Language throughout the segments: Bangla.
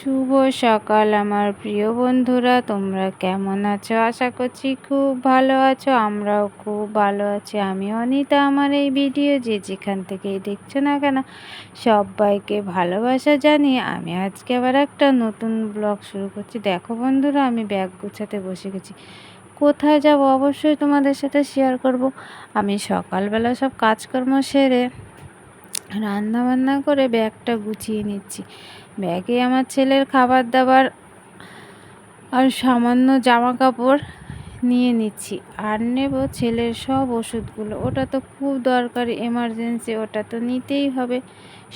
শুভ সকাল আমার প্রিয় বন্ধুরা, তোমরা কেমন আছো? আশা করছি খুব ভালো আছো। আমরাও খুব ভালো আছি। আমি অনিতা। আমার এই ভিডিও যে যেখান থেকেই দেখছো না কেন, সবাইকে ভালোবাসা জানিয়ে আমি আজকে আবার একটা নতুন ব্লগ শুরু করছি। দেখো বন্ধুরা, আমি ব্যাগ গুছাতে বসে গেছি। কোথায় যাব অবশ্যই তোমাদের সাথে শেয়ার করব। আমি সকালবেলা সব কাজকর্ম সেরে রান্না বান্না করে ব্যাগটা গুছিয়ে নিচ্ছি। ব্যাগে আমার ছেলের খাবার দাবার আর সামান্য জামা কাপড় নিয়ে নিচ্ছি। আর নেব ছেলের সব ওষুধগুলো। ওটা তো খুব দরকারি, এমার্জেন্সি, ওটা তো নিতেই হবে।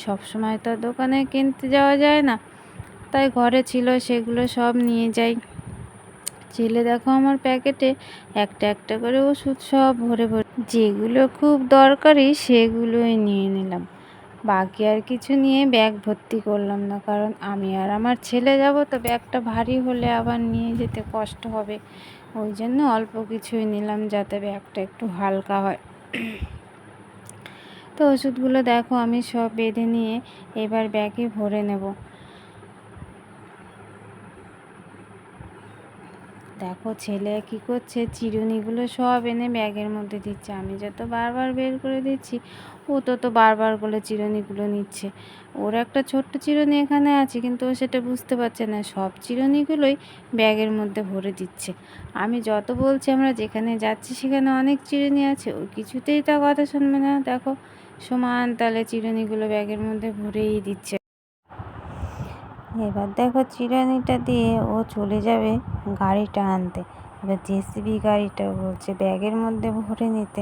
সব সময় তো দোকানে কিনতে যাওয়া যায় না, তাই ঘরে ছিল সেগুলো সব নিয়ে যাই। ছেলে দেখো আমার প্যাকেটে একটা একটা করে ওষুধ সব ভরে ভরে, যেগুলো খুব দরকারি সেগুলোই নিয়ে নিলাম। বাকি আর কিছু নিয়ে ব্যাগ ভর্তি করলাম না, কারণ আমি আর আমার ছেলে যাব তো ব্যাগটা ভারী হলে আবার নিয়ে যেতে কষ্ট হবে। ওই জন্য অল্প কিছুই নিলাম যাতে ব্যাগটা একটু হালকা হয়। তো ওষুধগুলো দেখো আমি সব বেঁধে নিয়ে এবার ব্যাগে ভরে নেব। দেখো ছেলে কি করছে, চিরুনিগুলো সব এনে ব্যাগের মধ্যে দিচ্ছে। আমি যত বারবার বের করে দিচ্ছি, ও তত বারবার করে চিরুনিগুলো নিচ্ছে। ওর একটা ছোট্ট চিরুনি এখানে আছে, কিন্তু ও সেটা বুঝতে পারছে না। সব চিরুনিগুলোই ব্যাগের মধ্যে ভরে দিচ্ছে। আমি যত বলছি আমরা যেখানে যাচ্ছি সেখানে অনেক চিরুনি আছে, ও কিছুতেই তা কথা শুনবে না। দেখো সমান তালে চিরুনিগুলো ব্যাগের মধ্যে ভরেই দিচ্ছে। এবার দেখো চিরুনিটা দিয়ে ও চলে যাবে গাড়িটা আনতে। এবার জেসিবি গাড়িটা বলছে ব্যাগের মধ্যে ভরে নিতে,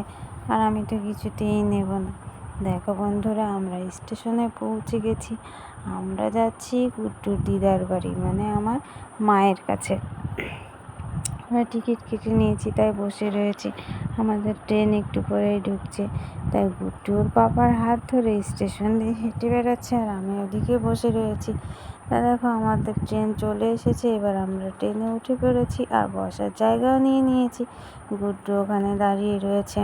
আর আমি তো কিছুতেই নেব না। দেখো বন্ধুরা, আমরা স্টেশনে পৌঁছে গেছি। আমরা যাচ্ছি গুড্ডুর দিদার বাড়ি, মানে আমার মায়ের কাছে। আমরা টিকিট কেটে নিয়েছি, তাই বসে রয়েছি। আমাদের ট্রেন একটু পরেই ঢুকছে, তাই গুড্ডুর পাপার হাত ধরে স্টেশন দিয়ে হেঁটে বেড়াচ্ছে, আর আমি ওদিকে বসে রয়েছি। তা দেখো আমাদের ট্রেন চলে এসেছে। এবার আমরা ট্রেনে উঠে পড়েছি আর বসার জায়গাও নিয়ে নিয়েছি। গুড্ডু ওখানে দাঁড়িয়ে রয়েছে,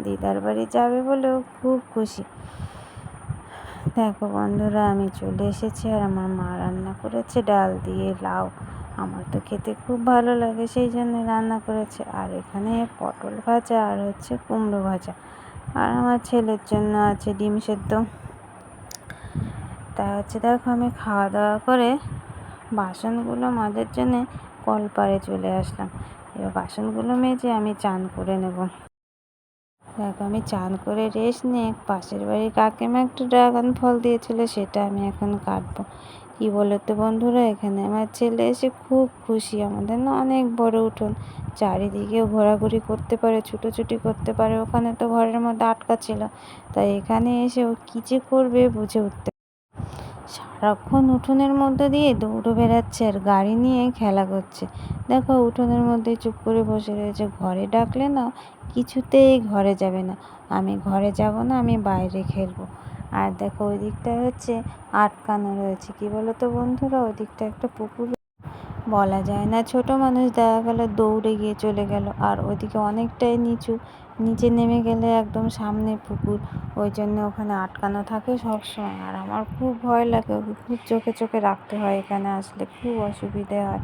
দিদার বাড়ি যাবে বলেও খুব খুশি। দেখো বন্ধুরা, আমি চলে এসেছি আর আমার মা রান্না করেছে ডাল দিয়ে লাউ। আমার তো খেতে খুব ভালো লাগে, সেই জন্য রান্না করেছে। আর এখানে পটল ভাজা আর হচ্ছে কুমড়ো ভাজা, আর আমার ছেলের জন্য আছে ডিম সেদ্ধ। তা হচ্ছে দেখো আমি খাওয়া দাওয়া করে বাসনগুলো মাজার জন্যে কলপাড়ে চলে আসলাম। এবার বাসনগুলো মেজে আমি চান করে নেব। দেখো আমি চান করে রেস্ট নিয়ে পাশের বাড়ির কাকিমা একটা ড্রাগন ফল দিয়েছিল, সেটা আমি এখন কাটবো। কি বলো তো বন্ধুরা, এখানে আমার ছেলে এসে খুব খুশি। আমাদের না অনেক বড় উঠোন, চারিদিকে ঘোরাঘুরি করতে পারে, ছুটোছুটি করতে পারে। ওখানে তো ঘরের মধ্যে আটকা ছিল, তাই এখানে এসে ও কী যে করবে বুঝে উঠতে। সারাক্ষণ উঠোনের মধ্যে দিয়ে দৌড়ে বেড়াচ্ছে আর গাড়ি নিয়ে খেলা করছে। দেখো উঠোনের মধ্যে চুপ করে বসে রয়েছে। ঘরে ডাকলে না কিছুতেই ঘরে যাবে না। আমি ঘরে যাব না, আমি বাইরে খেলবো। আর দেখো ওই দিকটা হচ্ছে আটকানো রয়েছে। কি বলো তো বন্ধুরা, ওই দিকটা একটা পুকুর, বলা যায় না ছোট মানুষ, দেখা গেল দৌড়ে গিয়ে চলে গেল। আর ওইদিকে অনেকটাই নিচু, নিচে নেমে গেলে একদম সামনে পুকুর। ওই জন্য ওখানে আটকানো থাকে সব সময়। আর আমার খুব ভয় লাগে, ওকে খুব চোখে চোখে রাখতে হয়। এখানে আসলে খুব অসুবিধে হয়,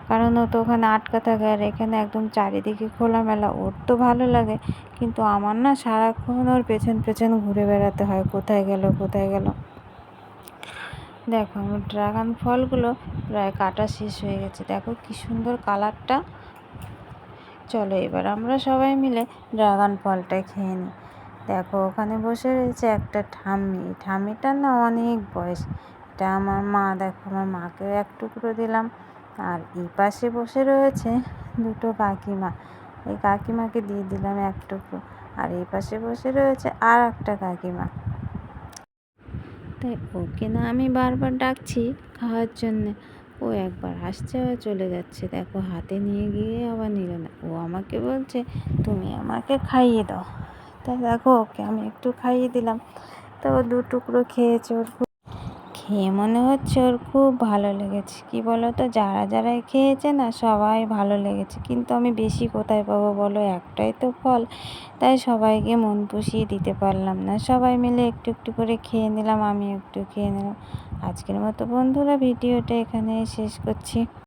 কারণ ও তো ওখানে আটকা থাকে। আর এখানে একদম চারিদিকে খোলামেলা। ওর তো ভালো লাগে, কিন্তু আমার না সারাক্ষণ ওর পেছন পেছন ঘুরে বেড়াতে হয়, কোথায় গেল কোথায় গেল। দেখো আমার ড্রাগন ফলগুলো প্রায় কাটা শেষ হয়ে গেছে। দেখো কি সুন্দর কালারটা। চলো এবার আমরা সবাই মিলে ড্রাগন ফলটা খেয়ে নিই। দেখো ওখানে বসে রয়েছে একটা ঠাম্মি। ঠাম্মিটার না অনেক বয়স। এটা আমার মা। দেখো আমার মাকেও এক টুকরো দিলাম। আর এই পাশে বসে রয়েছে দুটো কাকিমা। এই কাকিমাকে দিয়ে দিলাম এক টুকরো। আর এই পাশে বসে রয়েছে আর একটা কাকিমা। তাই ওকে না আমি বারবার ডাকছি খাওয়ার জন্যে, ও একবার আসছে আবার চলে যাচ্ছে। দেখো হাতে নিয়ে গিয়ে আবার নিল না। ও আমাকে বলছে তুমি আমাকে খাইয়ে দাও। তা দেখো ওকে আমি একটু খাইয়ে দিলাম। তো ও দু টুকরো খেয়েছে। ওর খেয়ে মনে হচ্ছে ওর খুব ভালো লেগেছে। কি বলো তো, যারা যারাই খেয়েছে না সবাই ভালো লেগেছে, কিন্তু আমি বেশি কোথায় পাবো বলো, একটাই তো ফল, তাই সবাইকে মন পুষিয়ে দিতে পারলাম না। সবাই মিলে একটু একটু করে খেয়ে নিলাম, আমি একটু খেয়ে নিলাম। আজকের মতো বন্ধুরা ভিডিওটা এখানে শেষ করছি।